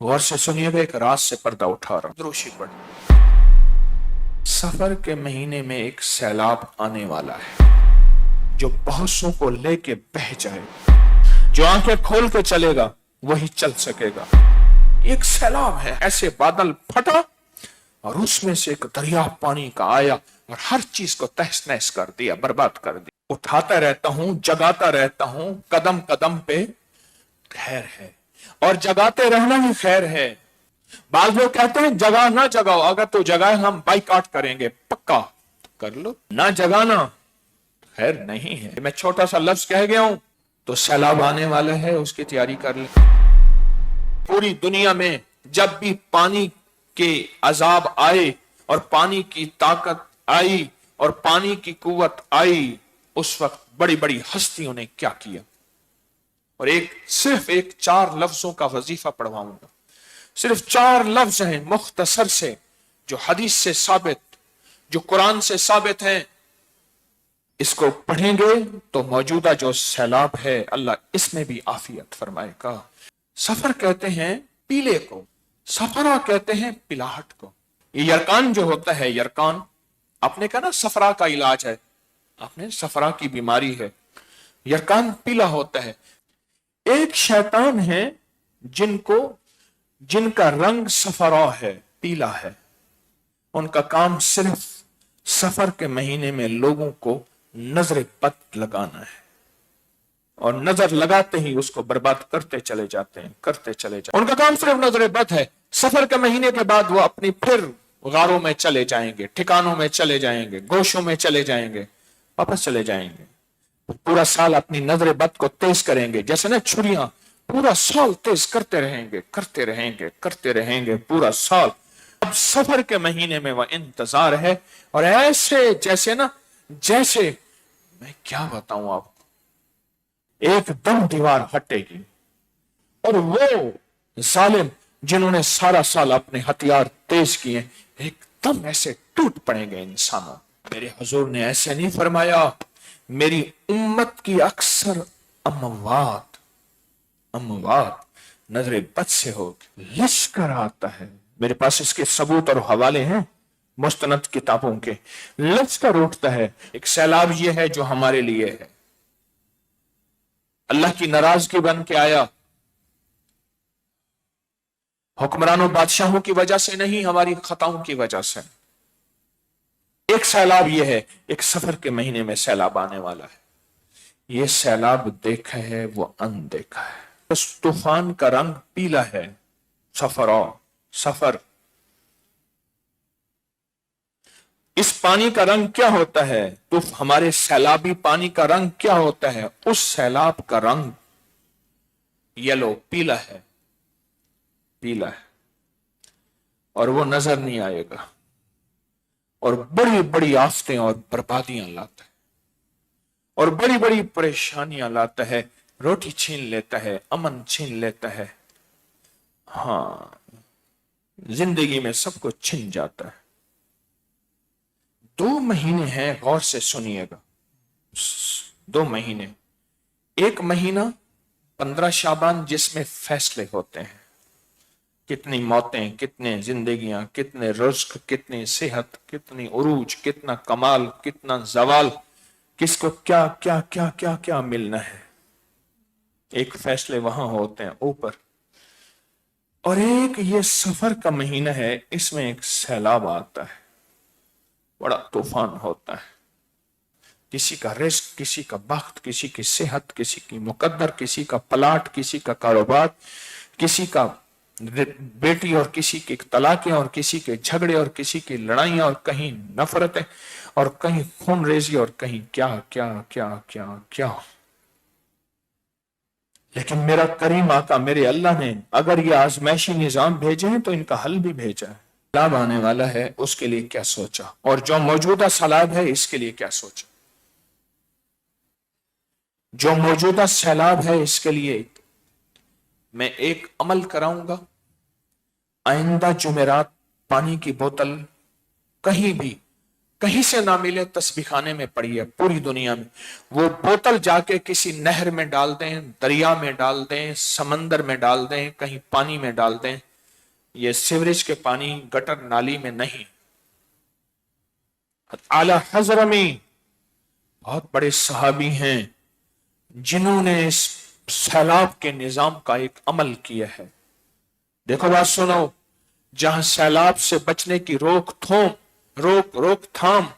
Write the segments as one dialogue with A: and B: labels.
A: गौर से सुनिएगा, एक रात से पर्दा उठा रहा हूं, द्रोशी पढ़। सफर के महीने में एक सैलाब आने वाला है जो बहुतों को लेके बह जाए। जो आंखें खोल के चलेगा वही चल सकेगा। एक सैलाब है, ऐसे बादल फटा और उसमें से एक दरिया पानी का आया और हर चीज को तहस नहस कर दिया, बर्बाद कर दिया। उठाता रहता हूं, जगाता रहता हूं, कदम कदम पे खैर है और जगाते रहना ही खैर है। बाल लोग कहते हैं जगा ना जगाओ, अगर तो जगाए हम बाइकआउट करेंगे, पक्का कर लो। ना जगाना खैर नहीं है। मैं छोटा सा लफ्ज कह गया हूं तो सैलाब आने वाला है, उसकी तैयारी कर ले। पूरी दुनिया में जब भी पानी के अजाब आए और पानी की ताकत आई और पानी की कुव्वत आई, उस वक्त बड़ी बड़ी हस्तियों ने क्या किया। और सिर्फ एक 4 लफ्जों का वजीफा पढ़वाऊंगा। सिर्फ 4 लफ्ज हैं मुख्तसर से, जो हदीस से साबित, जो कुरान से साबित हैं। इसको पढ़ेंगे तो मौजूदा जो सैलाब है अल्लाह इसमें भी आफियत फरमाएगा। सफर कहते हैं पीले को, सफरा कहते हैं पिलाहट को। ये यरकान जो होता है, यरकान आपने कहा ना सफरा का इलाज है, आपने सफरा की बीमारी है, यरकान पीला होता है। एक शैतान है जिनका रंग सफरा है, पीला है। उनका काम सिर्फ सफर के महीने में लोगों को नजर बद लगाना है और नजर लगाते ही उसको बर्बाद करते चले जाते हैं, करते चले जाते हैं। उनका काम सिर्फ नजर बद है। सफर के महीने के बाद वो अपनी फिर गारों में चले जाएंगे, ठिकानों में चले जाएंगे, गोशों में चले जाएंगे, वापस चले जाएंगे। पूरा साल अपनी नजर बद को तेज करेंगे, जैसे ना छुरियां, पूरा साल तेज करते रहेंगे, करते रहेंगे, करते रहेंगे पूरा साल। अब सफर के महीने में वह इंतजार है और ऐसे जैसे मैं क्या बताऊं आपको, एकदम दीवार हटेगी और वो जालिम जिन्होंने सारा साल अपने हथियार तेज किए एकदम ऐसे टूट पड़ेंगे इंसानों। मेरे हुजूर ने ऐसे नहीं फरमाया, मेरी उम्मत की अक्सर अमवात नजर बद से होगी। लश्कर आता है, मेरे पास इसके सबूत और हवाले हैं मुस्तनद किताबों के। लश्कर उठता है। एक सैलाब ये है जो हमारे लिए है, अल्लाह की नाराजगी बन के आया। हुक्मरानों बादशाहों की वजह से नहीं, हमारी खताओं की वजह से। एक सैलाब यह है, एक सफर के महीने में सैलाब आने वाला है। यह सैलाब देखा है वो अनदेखा है। उस तूफान का रंग पीला है, सफर। इस पानी का रंग क्या होता है, तो हमारे सैलाबी पानी का रंग क्या होता है? उस सैलाब का रंग येलो, पीला है और वो नजर नहीं आएगा और बड़ी बड़ी आफतें और बर्बादियां लाता है और बड़ी बड़ी परेशानियां लाता है। रोटी छीन लेता है, अमन छीन लेता है, हाँ, जिंदगी में सब कुछ छिन जाता है। 2 महीने हैं, गौर से सुनिएगा। 2 महीने, एक महीना 15 शाबान जिसमें फैसले होते हैं। कितनी मौतें, कितने जिंदगियां, कितने रिज़्क, कितनी सेहत, कितनी उरूज, कितना कमाल, कितना जवाल, किसको क्या क्या क्या क्या क्या मिलना है। एक फैसले वहां होते हैं ऊपर। और एक ये सफर का महीना है, इसमें एक सैलाब आता है, बड़ा तूफान होता है। किसी का रिस्क, किसी का बख्त, किसी की सेहत, किसी की मुकद्दर, किसी का पलाट, किसी का कारोबार, किसी का बेटी और किसी की तलाकें और किसी के झगड़े और किसी की लड़ाइयां और कहीं नफरतें और कहीं खून रेजी और कहीं क्या क्या क्या क्या क्या। लेकिन मेरा करीम आका मेरे अल्लाह ने अगर ये आजमाइशी निजाम भेजे हैं तो इनका हल भी भेजा है। सैलाब आने वाला है, उसके लिए क्या सोचा, और जो मौजूदा सैलाब है इसके लिए क्या सोचा। जो मौजूदा सैलाब है इसके लिए मैं एक अमल कराऊंगा। आइंदा जुमेरात पानी की बोतल कहीं से ना मिले, तस्बीखाने में पड़ी है पूरी दुनिया में, वो बोतल जाके किसी नहर में डाल दें, दरिया में डाल दें, समंदर में डाल दें, कहीं पानी में डाल दें, ये सीवरेज के पानी गटर नाली में नहीं। आला हजरमी बहुत बड़े सहाबी हैं जिन्होंने इस सैलाब के निजाम का एक अमल किया है। देखो बात सुनो, जहां सैलाब से बचने की रोकथाम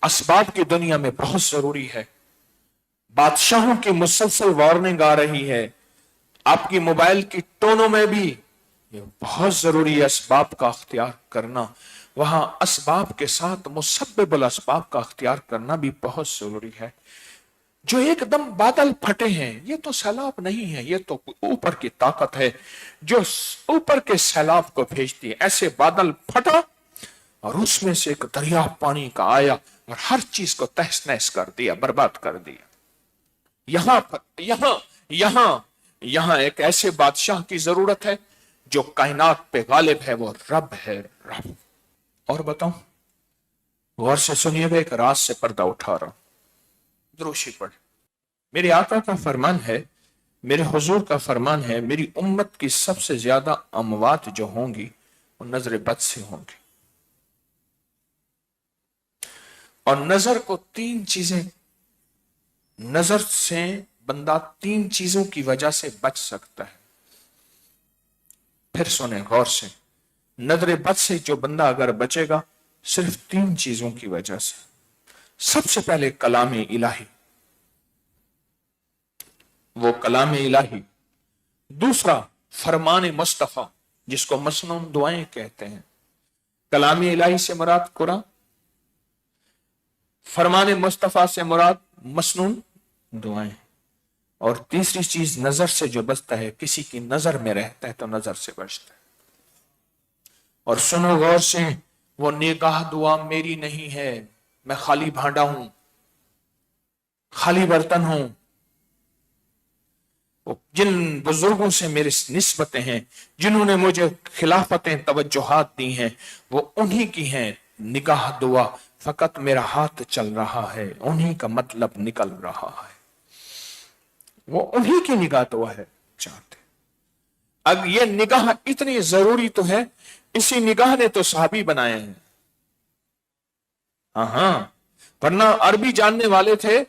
A: असबाब की दुनिया में बहुत जरूरी है। बादशाहों की मुसलसल वार्निंग आ रही है, आपकी मोबाइल की टोनों में भी ये बहुत जरूरी है असबाब का अख्तियार करना। वहां असबाब के साथ मुसब्बिबुल असबाब का अख्तियार करना भी बहुत जरूरी है। जो एकदम बादल फटे हैं, ये तो सैलाब नहीं है, ये तो ऊपर की ताकत है जो ऊपर के सैलाब को भेजती है। ऐसे बादल फटा और उसमें से एक दरिया पानी का आया और हर चीज को तहस नहस कर दिया, बर्बाद कर दिया। यहां एक ऐसे बादशाह की जरूरत है जो कायनात पे गालिब है, वो रब है, रब। और बताऊं, गौर से सुनिएगा, एक राज से पर्दा उठा रहा हूं, द्रोशी पढ़। मेरे आका का फरमान है, मेरे हुजूर का फरमान है, मेरी उम्मत की सबसे ज्यादा अमवात जो होंगी वो नजर बद से होंगी। और नजर को तीन चीजें, नजर से बंदा तीन चीजों की वजह से बच सकता है। फिर सुने गौर से, नजर बद से जो बंदा अगर बचेगा सिर्फ तीन चीजों की वजह से। सबसे पहले कलाम इलाही, वो कलाम इलाही। दूसरा फरमान मुस्तफा, जिसको मसनून दुआएं कहते हैं। कलाम इलाही से मुराद कुरान, फरमान मुस्तफा से मुराद मसनून दुआएं। और तीसरी चीज नजर से जो बचता है, किसी की नजर में रहता है तो नजर से बचता है। और सुनो गौर से, वो निगाह दुआ मेरी नहीं है, मैं खाली भांडा हूं, खाली बर्तन हूं। जिन बुजुर्गों से मेरी निस्बतें हैं, जिन्होंने मुझे खिलाफतें तवज्जुहात दी हैं, वो उन्हीं की हैं। निगाह दुआ फकत मेरा हाथ चल रहा है, उन्हीं का मतलब निकल रहा है, वो उन्हीं की निगाह दुआ है चाहते। अब ये निगाह इतनी जरूरी तो है, इसी निगाह ने तो सहाबी बनाए हैं। हाँ, वरना अरबी जानने वाले थे।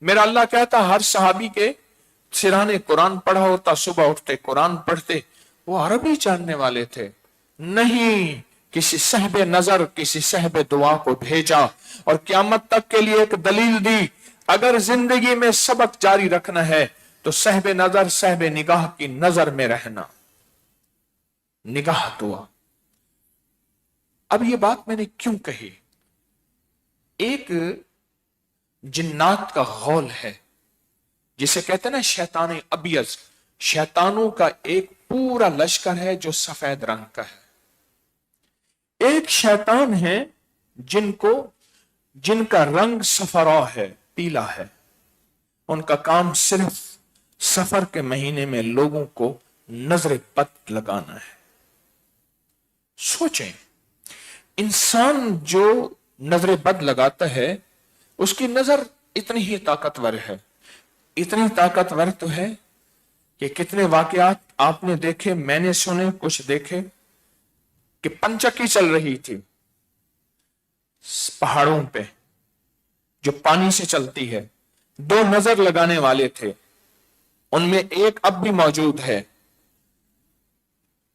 A: मेरा अल्लाह कहता हर सहाबी के सिराने कुरान पढ़ा होता, सुबह उठते कुरान पढ़ते, वो अरबी जानने वाले थे। नहीं, किसी सहबे नजर, किसी सहबे दुआ को भेजा और क़यामत तक के लिए एक दलील दी। अगर जिंदगी में सबक जारी रखना है तो सहबे नजर, सहबे निगाह की नजर में रहना, निगाह दुआ। अब ये बात मैंने क्यों कही? एक जिन्नात का गौल है जिसे कहते हैं ना शैतान अबियज, शैतानों का एक पूरा लश्कर है जो सफेद रंग का है। एक शैतान है जिनका रंग सफरा है, पीला है। उनका काम सिर्फ सफर के महीने में लोगों को नजर बद लगाना है। सोचें, इंसान जो नजर बद लगाता है उसकी नजर इतनी ही ताकतवर है, इतनी ताकतवर तो है कि कितने वाकयात आपने देखे, मैंने सुने, कुछ देखे कि पंचक्की चल रही थी पहाड़ों पे जो पानी से चलती है। दो नजर लगाने वाले थे, उनमें एक अब भी मौजूद है।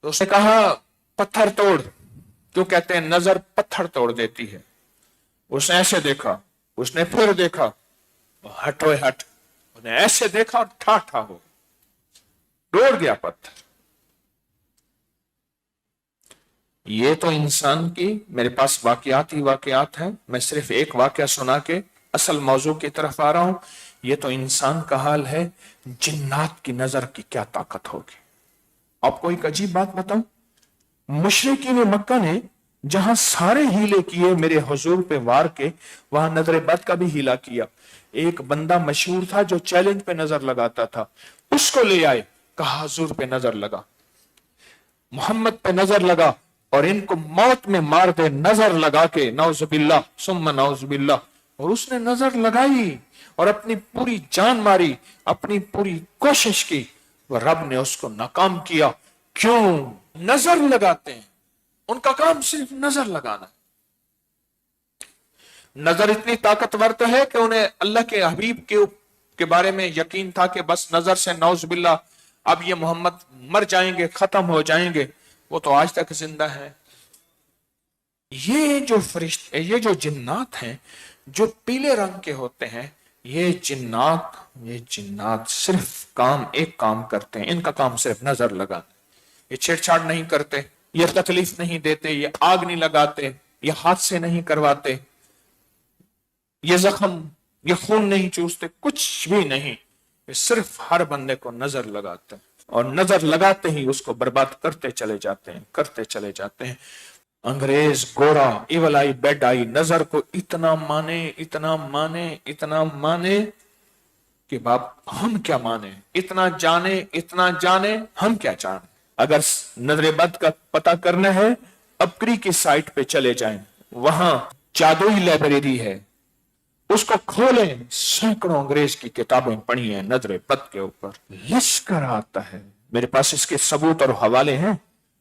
A: तो उसने कहा पत्थर तोड़, क्यों कहते हैं नजर पत्थर तोड़ देती है। उसने ऐसे देखा, उसने फिर देखा, हटो हट, उसने ऐसे देखा और ठा ठा हो तोड़ गया पत्थर। ये तो इंसान की, मेरे पास वाकयात ही वाकयात हैं, मैं सिर्फ एक वाकया सुना के असल मौजू की तरफ आ रहा हूं। ये तो इंसान का हाल है, जिन्नात की नजर की क्या ताकत होगी। आपको एक अजीब बात बताऊं, मुशरिकीन मक्का ने जहां सारे हीले किए मेरे हुजूर पे वार के, वहां नजर बद का भी हीला किया। एक बंदा मशहूर था जो चैलेंज पे नजर लगाता था, उसको ले आए, कहा हुजूर पे नजर लगा, मोहम्मद पे नजर लगा और इनको मौत में मार दे, नजर लगा के, नौजुबिल्लाह सुम्मा नौजुबिल्लाह। और उसने नजर लगाई और अपनी पूरी जान मारी, अपनी पूरी कोशिश की, वह रब ने उसको नाकाम किया। क्यों? नजर लगाते हैं, उनका काम सिर्फ नजर लगाना। नजर इतनी ताकतवर तो है कि उन्हें अल्लाह के हबीब के बारे में यकीन था कि बस नजर से नौजुबिल्ला अब ये मोहम्मद मर जाएंगे, खत्म हो जाएंगे, वो तो आज तक जिंदा है। ये जो फरिश्ते, ये जो जिन्नात हैं जो पीले रंग के होते हैं, ये जिन्नात सिर्फ एक काम करते हैं, इनका काम सिर्फ नजर लगाना। ये छेड़छाड़ नहीं करते, ये तकलीफ नहीं देते, ये आग नहीं लगाते, ये हाथ से नहीं करवाते, ये जख्म, ये खून नहीं चूसते, कुछ भी नहीं। ये सिर्फ हर बंदे को नजर लगाते हैं और नजर लगाते ही उसको बर्बाद करते चले जाते हैं। अंग्रेज गोरा इवल आई बेड आई नजर को इतना माने कि बाप हम क्या माने, इतना जाने हम क्या जाने। अगर नजर बद का पता करना है, अबकरी की साइट पे चले जाएं, वहां जादुई लाइब्रेरी है, उसको खोलें, सैकड़ों अंग्रेज की किताबें पढ़ी हैं नजर बद के ऊपर। लश्कर आता है, मेरे पास इसके सबूत और हवाले हैं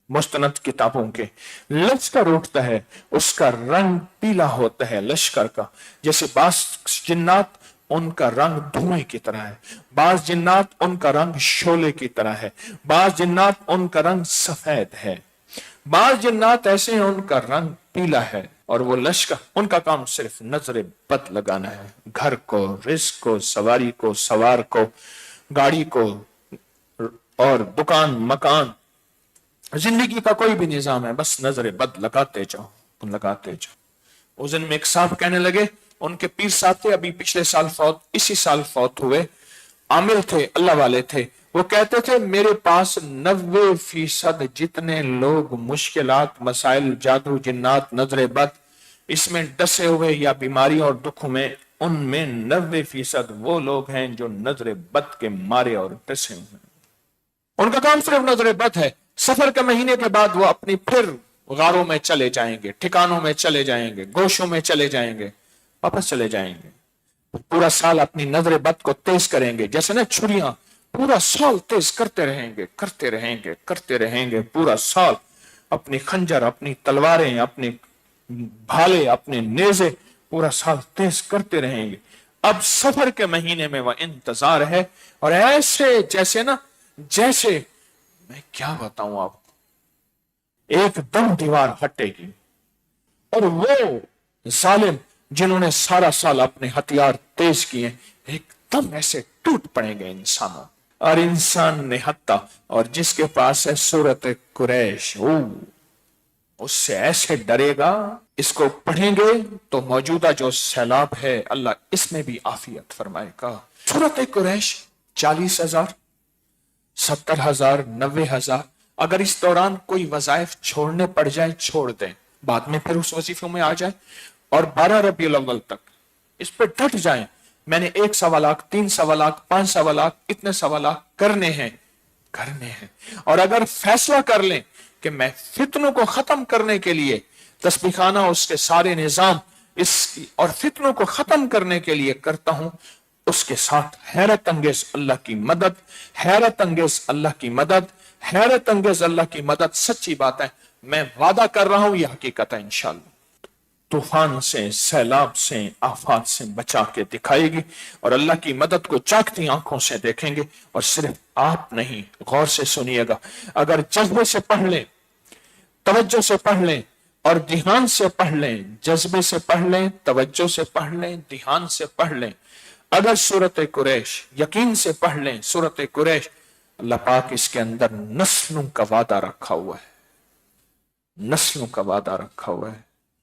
A: मुस्तनद किताबों के। लश्कर उठता है, उसका रंग पीला होता है लश्कर का, जैसे बास जिन्नात उनका रंग धुएं की तरह है, बाज जिन्नात उनका रंग शोले की तरह है, बाज जिन्नात उनका रंग सफेद है, बाज जिन्नात ऐसे हैं उनका रंग पीला है। और वो लश्कर, उनका काम सिर्फ नजर बद लगाना है। घर को, रिस्क को, सवारी को, सवार को, गाड़ी को और दुकान मकान, जिंदगी का कोई भी निजाम है, बस नजर बद लगाते जाओ। उस दिन में एक साहब कहने लगे, उनके पीर साहब थे, अभी पिछले साल इसी साल फौत हुए, आमिल थे, अल्लाह वाले थे। वो कहते थे मेरे पास 90% जितने लोग मुश्किलात, मसाइल, जादू, जिन्नात, नजर बद इसमें डसे हुए या बीमारी और दुखों में, उनमें 90% वो लोग हैं जो नजर बद के मारे और डसे हुए। उनका काम सिर्फ नजर बद है। सफर के महीने के बाद वो अपनी फिर गारों में चले जाएंगे, ठिकानों में चले जाएंगे, गोशों में चले जाएंगे, वापस चले जाएंगे। पूरा साल अपनी नजर बद को तेज करेंगे, जैसे ना छुरियां, पूरा साल तेज करते रहेंगे पूरा साल। अपनी खंजर, अपनी तलवारें, अपने भाले, अपने नेजे पूरा साल तेज करते रहेंगे। अब सफर के महीने में वह इंतजार है, और ऐसे जैसे मैं क्या बताऊं आपको, एकदम दीवार हटेगी और वो जालिम जिन्होंने सारा साल अपने हथियार तेज किए, एकदम ऐसे टूट पड़ेंगे इंसानों। और इंसान निहत्ता, और जिसके पास है सूरत कुरैश, उससे ऐसे डरेगा। इसको पढ़ेंगे तो मौजूदा जो सैलाब है, अल्लाह इसमें भी आफियत फरमाएगा। सूरत कुरैश 40,000, 70,000, 90,000। अगर इस दौरान कोई वज़ाइफ छोड़ने पड़ जाए, छोड़ दें, बाद में फिर उस वजीफों में आ जाए, और 12 रबीउल अव्वल तक इस पर डट जाएं। मैंने 1 सवा लाख, 3 सवा लाख, 5 सवा लाख, इतने सवा लाख करने हैं। और अगर फैसला कर लें कि मैं फितनों को खत्म करने के लिए तस्बीखाना, उसके सारे निजाम और फितनों को खत्म करने के लिए करता हूं, उसके साथ हैरत अंगेज अल्लाह की मदद, हैरत अंगेज अल्लाह की मदद सच्ची बात है। मैं वादा कर रहा हूं, यह हकीकत है इंशाअल्लाह। तूफान से, सैलाब से, आफात से बचा के दिखाएगी, और अल्लाह की मदद को चाकती आंखों से देखेंगे। और सिर्फ आप नहीं, गौर से सुनिएगा, अगर जज्बे से पढ़ लें, तवज्जो से पढ़ लें और ध्यान से पढ़ लें, जज्बे से पढ़ लें, तवज्जो से पढ़ लें, ध्यान से पढ़ लें, अगर सूरत कुरैश यकीन से पढ़ लें, सूरत कुरैश, अल्लाह पाक इसके अंदर नस्लों का वादा रखा हुआ है, नस्लों का वादा रखा हुआ है।